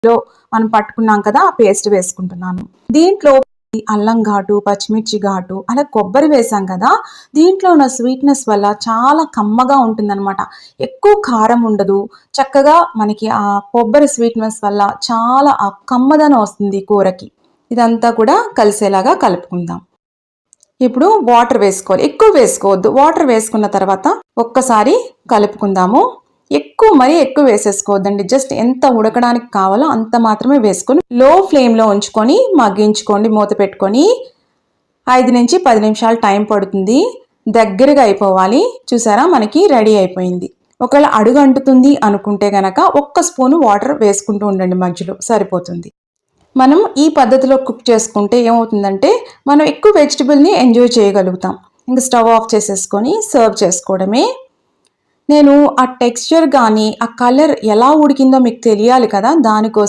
లో మనం పట్టుకున్నాం కదా, ఆ పేస్ట్ వేసుకుంటున్నాను. దీంట్లో అల్లం ఘాటు, పచ్చిమిర్చి ఘాటు, అలా కొబ్బరి వేసాం కదా, దీంట్లో ఉన్న స్వీట్నెస్ వల్ల చాలా కమ్మగా ఉంటుందన్నమాట. ఎక్కువ కారం ఉండదు. చక్కగా మనకి ఆ కొబ్బరి స్వీట్నెస్ వల్ల చాలా ఆ కమ్మదనం వస్తుంది కూరకి. ఇదంతా కూడా కలిసేలాగా కలుపుకుందాం. ఇప్పుడు వాటర్ వేసుకోవాలి. ఎక్కువ వేసుకోవద్దు. వాటర్ వేసుకున్న తర్వాత ఒక్కసారి కలుపుకుందాము. మరీ ఎక్కువ వేసేసుకోవద్దండి. జస్ట్ ఎంత ఉడకడానికి కావాలో అంత మాత్రమే వేసుకొని లో ఫ్లేమ్లో ఉంచుకొని మగ్గించుకోండి. మూత పెట్టుకొని 5 నుంచి 10 నిమిషాలు టైం పడుతుంది. దగ్గరగా అయిపోవాలి. చూసారా, మనకి రెడీ అయిపోయింది. ఒకవేళ అడుగు అంటుతుంది అనుకుంటే గనక 1 స్పూను వాటర్ వేసుకుంటూ ఉండండి, మధ్యలో సరిపోతుంది. మనం ఈ పద్ధతిలో కుక్ చేసుకుంటే ఏమవుతుందంటే మనం ఎక్కువ వెజిటబుల్ని ఎంజాయ్ చేయగలుగుతాం. ఇంకా స్టవ్ ఆఫ్ చేసేసుకొని సర్వ్ చేసుకోవడమే. నేను ఆ టెక్స్చర్ కానీ ఆ కలర్ ఎలా ఉడికిందో మీకు తెలియాలి కదా, దానికోసం